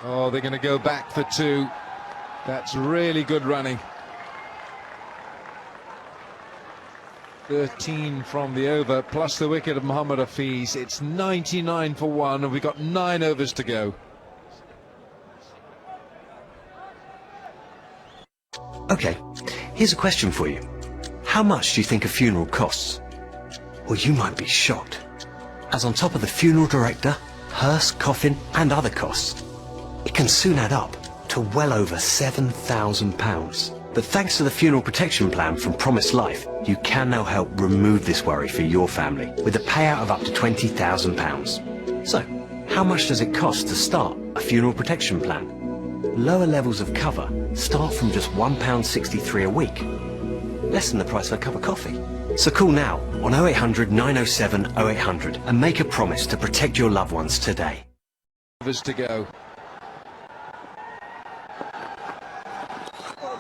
Oh, they're going to go back for two. That's really good running. 13 from the over, plus the wicket of Mohammad Hafiz. It's 99 for one, and we've got 9 overs to go. Okay, here's a question for you. How much do you think a funeral costs? Well, you might be shocked, as on top of the funeral director, hearse, coffin and other costs, it can soon add up to well over £7,000. But thanks to the funeral protection plan from Promise Life, you can now help remove this worry for your family with a payout of up to £20,000. So, how much does it cost to start a funeral protection plan? Lower levels of cover start from just £1.63 a week, less than the price of a cup of coffee. So call now on 0800 907 0800 and make a promise to protect your loved ones today. Overs to go.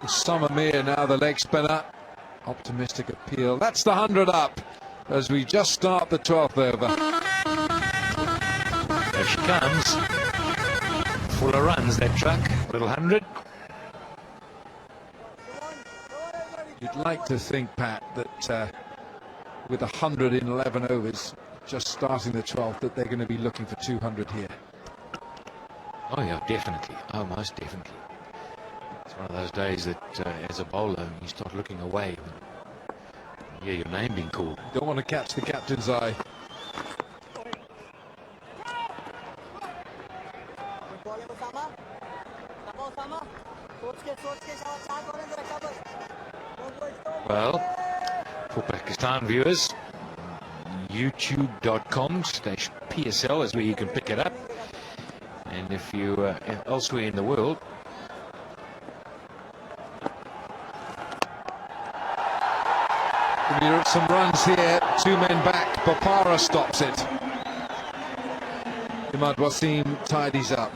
Summer Mir now, the leg spinner. Optimistic appeal. That's the 100 up as we just start the 12th over. There she comes. Full of runs, that truck. Little 100. You'd like to think, Pat, that with 100 in 11 overs, just starting the 12th, that they're going to be looking for 200 here. Oh yeah, definitely. Oh, most definitely. It's one of those days that as a bowler you start looking away when you hear your name being called. Don't want to catch the captain's eye. Well, for Pakistan viewers, youtube.com/PSL is where you can pick it up. And if you elsewhere in the world, some runs here, 2 men back. Bopara stops it. Imad Wasim tidies up.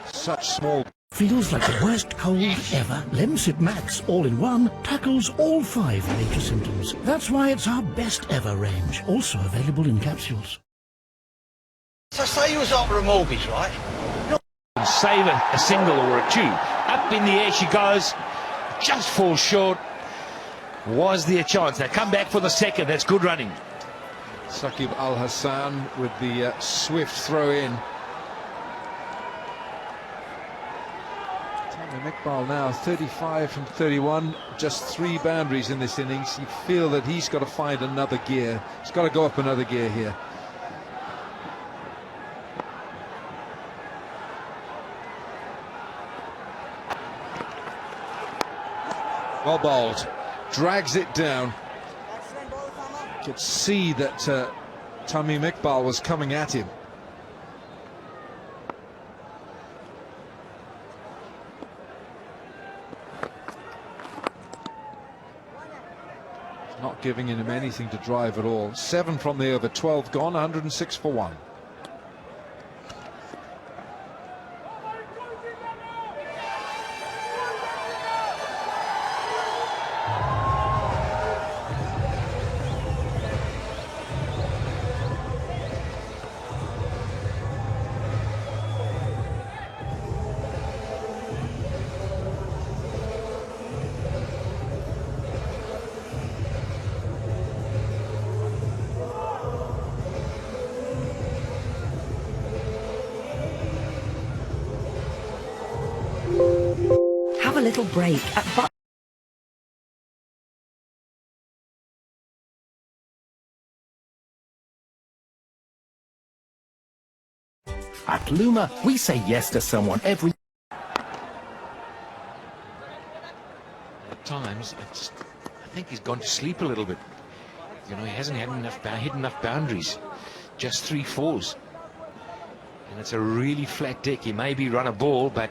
Such small. Feels like the worst cold ever. Lemsip Max all-in-one tackles all 5 major symptoms. That's why it's our best ever range. Also available in capsules. So say you was after a mortgage, right? save a single or a 2. Up in the air she goes, just falls short. Was there a chance? They come back for the second. That's good running. Saqib Al Hassan with the swift throw in. Tamim Iqbal now 35 from 31, just 3 boundaries in this innings. You feel that he's got to find another gear. He's got to go up another gear here. Well bowled, drags it down. Could see that Tamim Iqbal was coming at him. Not giving him anything to drive at all. 7 from the over, 12 gone, 106 for 1. Have a little break At Luma, we say yes to someone every... At times, I think he's gone to sleep a little bit. You know, he hasn't had hit enough boundaries. Just 3 fours. And it's a really flat deck. He maybe run a ball, but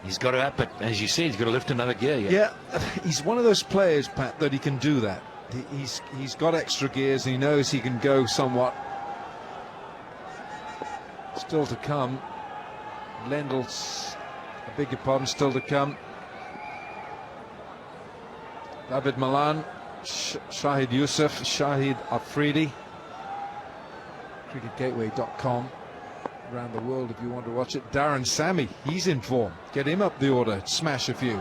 he's got to up it. As you said, he's got to lift another gear. Yeah, he's one of those players, Pat, that he can do that. He's got extra gears, and he knows he can go somewhat. Still to come. Lendl's, I beg your pardon, still to come. David Malan, Shahid Yusuf, Shahid Afridi. cricketgateway.com. around the world if you want to watch it. Darren Sammy, he's in form. Get him up the order, smash a few.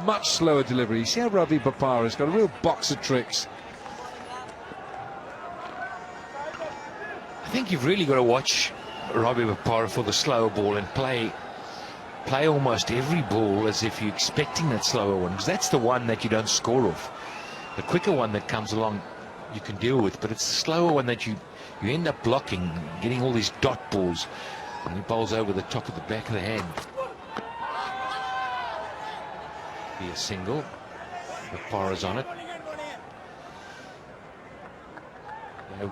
Much slower delivery. See how Ravi Bopara's got a real box of tricks. I think you've really got to watch Ravi Bopara for the slower ball and play almost every ball as if you're expecting that slower one, because that's the one that you don't score off. The quicker one that comes along you can deal with, but it's the slower one that you end up blocking, getting all these dot balls, and he bowls over the top of the back of the hand. Be a single. Bopara's on it.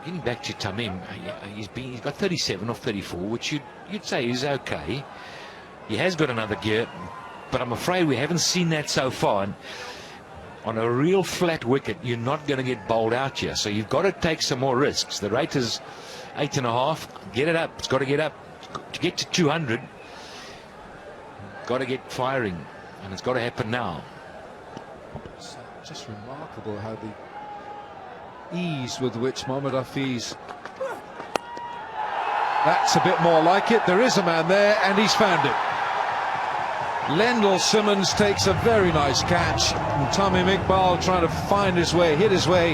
Getting back to Tamim, he's got 37 off 34, which you'd say is okay. He has got another gear, but I'm afraid we haven't seen that so far. And on a real flat wicket, you're not going to get bowled out here, so you've got to take some more risks. The rate is 8.5. Get it up. It's got to get up to get to 200. Got to get firing, and it's got to happen now. It's just remarkable how the ease with which Mohammad Hafiz. That's a bit more like it. There is a man there, and he's found it. Lendl Simmons takes a very nice catch, and Tamim Iqbal trying to find his way, hit his way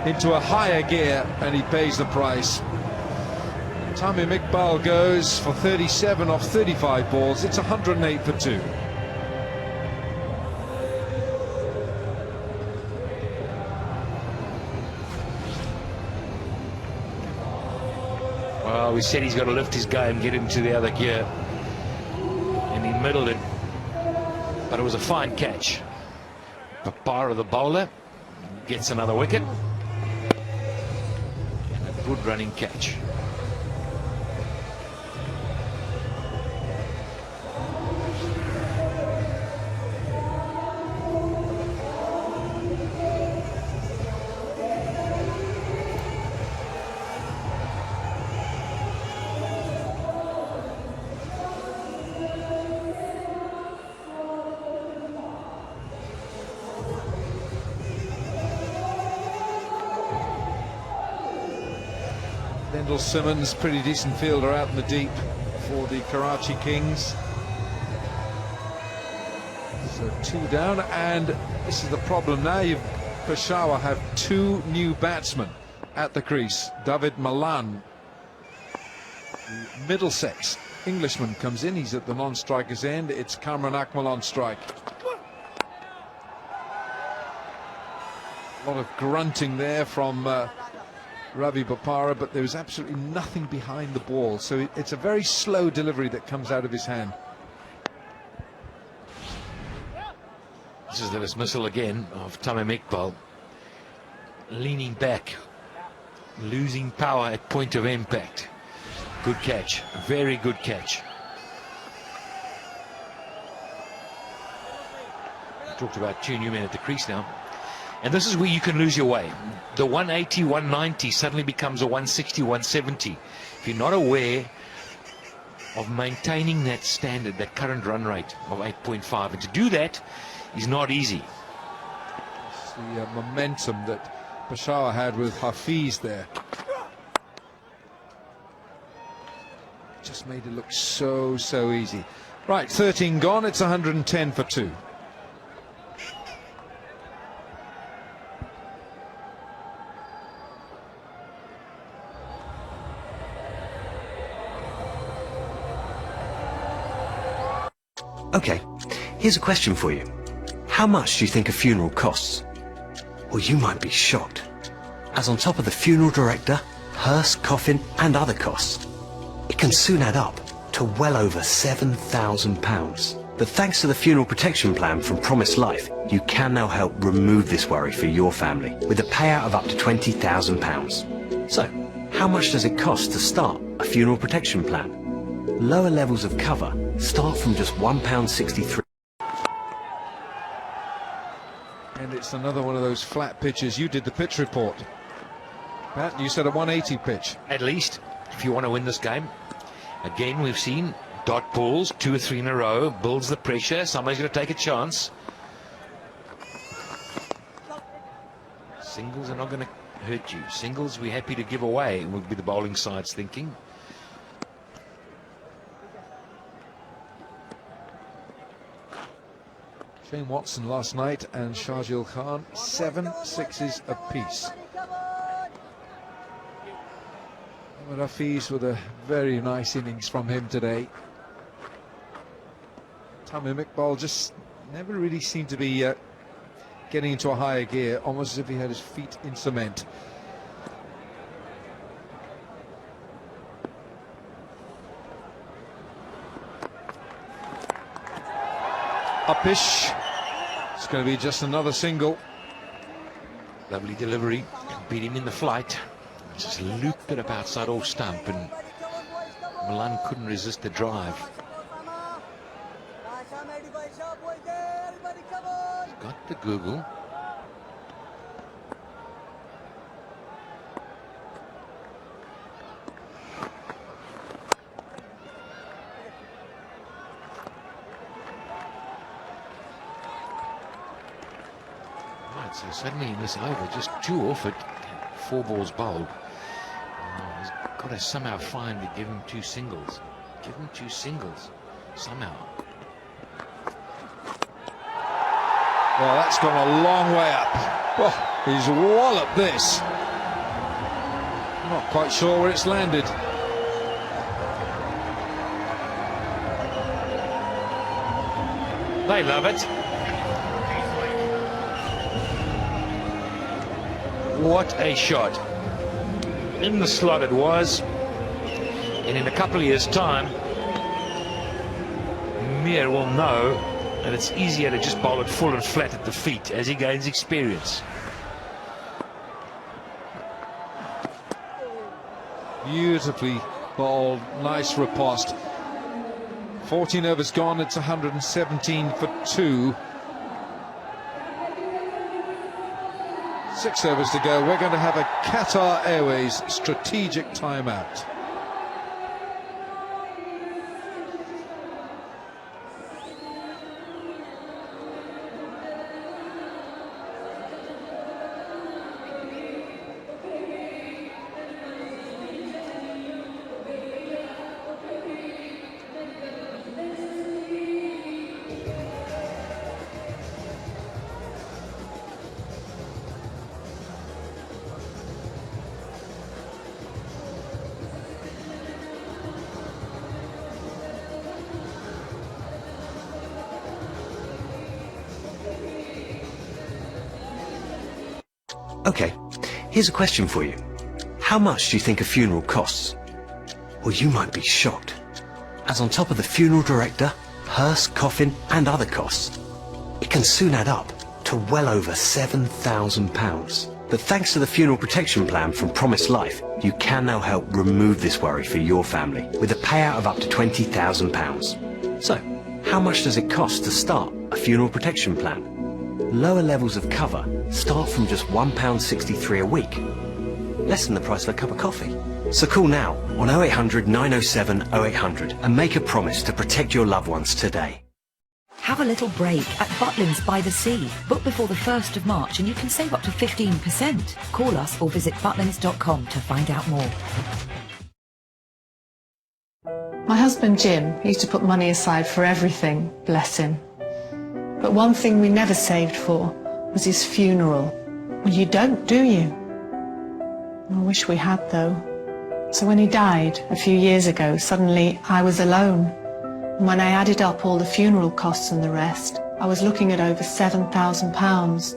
into a higher gear, and he pays the price. Tamim Iqbal goes for 37 off 35 balls. It's 108 for 2. Well, we said he's got to lift his game, get into the other gear, and he middled it, but it was a fine catch. Bopara, the bowler, gets another wicket, and a good running catch. Lendl Simmons, pretty decent fielder out in the deep for the Karachi Kings. So 2 down, and this is the problem now. Peshawar have 2 new batsmen at the crease. David Malan, the Middlesex Englishman, comes in. He's at the non-striker's end. It's Kamran Akmal on strike. A lot of grunting there from Ravi Bopara, but there was absolutely nothing behind the ball, so it's a very slow delivery that comes out of his hand. This is the dismissal again of Tamim Iqbal, leaning back, losing power at point of impact. Good catch, very good catch. Talked about 2 new men at the crease now. And this is where you can lose your way. The 180, 190 suddenly becomes a 160, 170. If you're not aware of maintaining that standard, that current run rate of 8.5. And to do that is not easy. It's the momentum that Peshawar had with Hafiz there. Just made it look so easy. Right, 13 gone. It's 110 for 2. Okay, here's a question for you. How much do you think a funeral costs? Well, you might be shocked, as on top of the funeral director, hearse, coffin and other costs, it can soon add up to well over £7,000. But thanks to the funeral protection plan from Promise Life, you can now help remove this worry for your family with a payout of up to £20,000. So, how much does it cost to start a funeral protection plan? Lower levels of cover start from just £1.63. And it's another one of those flat pitches. You did the pitch report, Pat. You said a 180 pitch. At least, if you want to win this game. Again, we've seen dot balls, 2 or 3 in a row, builds the pressure. Somebody's going to take a chance. Singles are not going to hurt you. Singles we're happy to give away, would be the bowling side's thinking. Shane Watson last night and Sharjah Khan, 7 sixes apiece. Rafiz with a very nice innings from him today. Tamim Iqbal just never really seemed to be getting into a higher gear, almost as if he had his feet in cement. Upish. It's going to be just another single. Lovely delivery. Beat him in the flight. Just looped it up outside off stump, and Milan couldn't resist the drive. He's got the Google. Right, so suddenly in this over, just 2 off it, 4 balls bowled. He's got to somehow find to give him 2 singles. Give him 2 singles somehow. Well, that's gone a long way up. Oh, he's walloped this. Not quite sure where it's landed. They love it. What a shot. In the slot it was. And in a couple of years' time, Mir will know that it's easier to just bowl it full and flat at the feet as he gains experience. Beautifully bowled, nice riposte. 14 overs gone, it's 117 for 2. 6 overs to go. We're going to have a Qatar Airways strategic timeout. Okay, here's a question for you. How much do you think a funeral costs? Well, you might be shocked, as on top of the funeral director, hearse, coffin and other costs, it can soon add up to well over £7,000. But thanks to the funeral protection plan from Promise Life, you can now help remove this worry for your family with a payout of up to £20,000. So, how much does it cost to start a funeral protection plan? Lower levels of cover start from just £1.63 a week, less than the price of a cup of coffee. So call now on 0800 907 0800 and make a promise to protect your loved ones today. Have a little break at Butlins by the Sea. Book before the 1st of March and you can save up to 15%. Call us or visit butlins.com to find out more. My husband Jim used to put money aside for everything, bless him. But one thing we never saved for was his funeral. Well, you don't, do you? I wish we had, though. So when he died a few years ago, suddenly I was alone. And when I added up all the funeral costs and the rest, I was looking at over £7,000.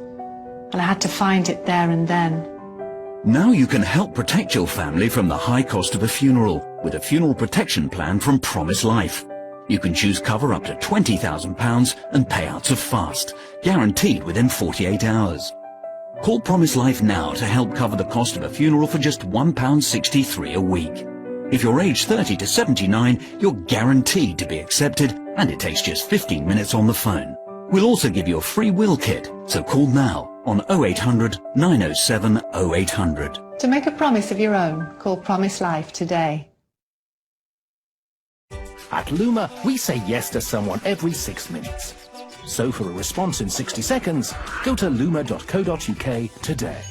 And I had to find it there and then. Now you can help protect your family from the high cost of a funeral with a funeral protection plan from Promise Life. You can choose cover up to £20,000 and payouts are fast, guaranteed within 48 hours. Call Promise Life now to help cover the cost of a funeral for just £1.63 a week. If you're aged 30 to 79, you're guaranteed to be accepted and it takes just 15 minutes on the phone. We'll also give you a free will kit, so call now on 0800 907 0800. To make a promise of your own, call Promise Life today. At Luma, we say yes to someone every 6 minutes. So for a response in 60 seconds, go to luma.co.uk today.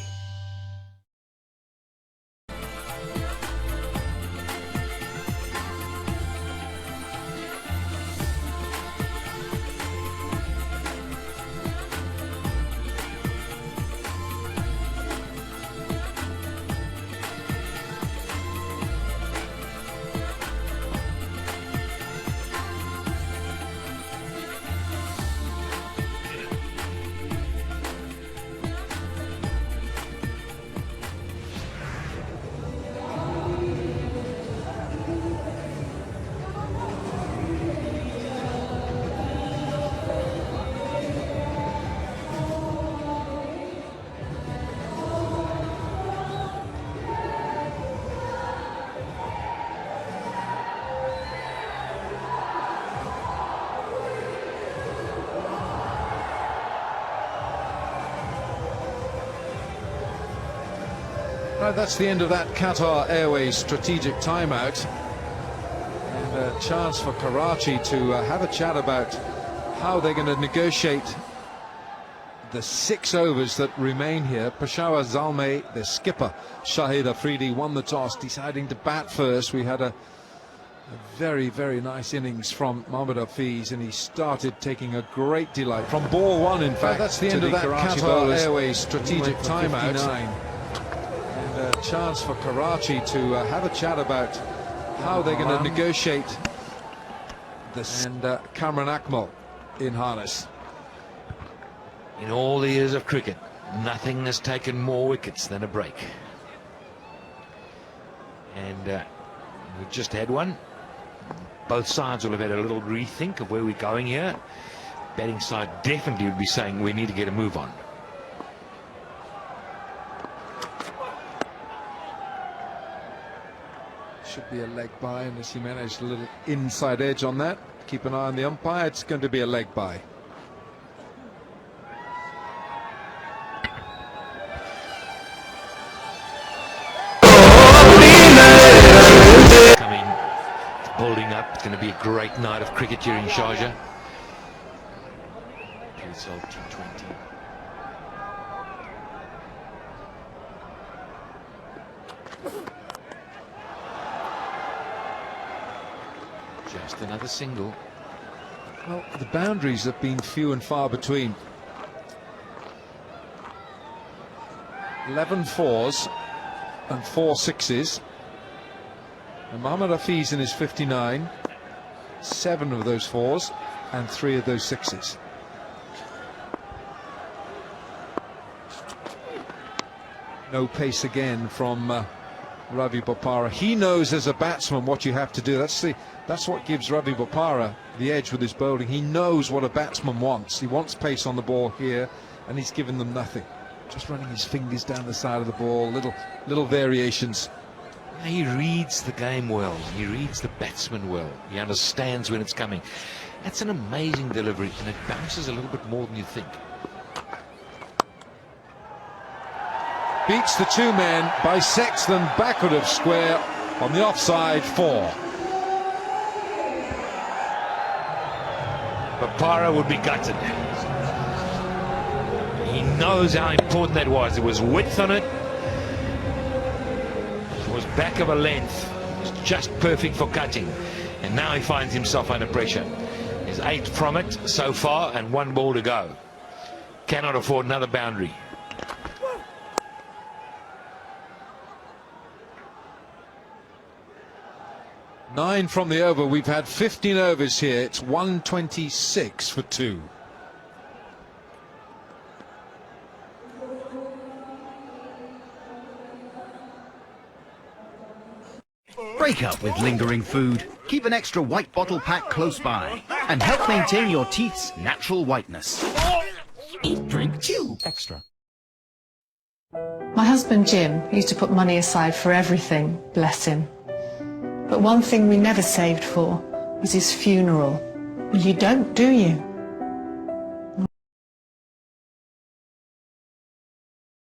Right, that's the end of that Qatar Airways strategic timeout. And a chance for Karachi to have a chat about how they're going to negotiate the 6 overs that remain here. Peshawar Zalmi, the skipper, Shahid Afridi, won the toss, deciding to bat first. We had a very, very nice innings from Mohammad Hafiz, and he started taking a great delight from ball 1, in fact. That's the end of that Qatar Airways strategic timeout. And a chance for Karachi to have a chat about how they're going to negotiate this. And Kamran Akmal in harness. In all the years of cricket, nothing has taken more wickets than a break. And we've just had one. Both sides will have had a little rethink of where we're going here. Batting side definitely would be saying we need to get a move on. Should be a leg by, unless he managed a little inside edge on that. Keep an eye on the umpire. It's going to be a leg by. Building up. It's going to be a great night of cricket here in Sharjah. PSL T20. Just another single. Well, the boundaries have been few and far between. 11 fours and 4 sixes. And Mohammad Hafiz in his 59, 7 of those 4s and 3 of those 6s. No pace again from Ravi Bopara. He knows as a batsman what you have to do. That's what gives Ravi Bopara the edge with his bowling. He knows what a batsman wants. He wants pace on the ball here, and he's given them nothing. Just running his fingers down the side of the ball, little variations. He reads the game well. He reads the batsman well. He understands when it's coming. That's an amazing delivery, and it bounces a little bit more than you think. Beats the 2 men, bisects them backward of square on the offside 4. Bopara would be gutted. He knows how important that was. There was width on it. It was back of a length. It was just perfect for cutting. And now he finds himself under pressure. There's 8 from it so far and 1 ball to go. Cannot afford another boundary. Nine from the over. We've had 15 overs here. It's 126 for 2. Break up with lingering food. Keep an extra white bottle pack close by and help maintain your teeth's natural whiteness. Eat, drink, chew. Extra. My husband Jim used to put money aside for everything, bless him. But one thing we never saved for was his funeral. Well, you don't, do you?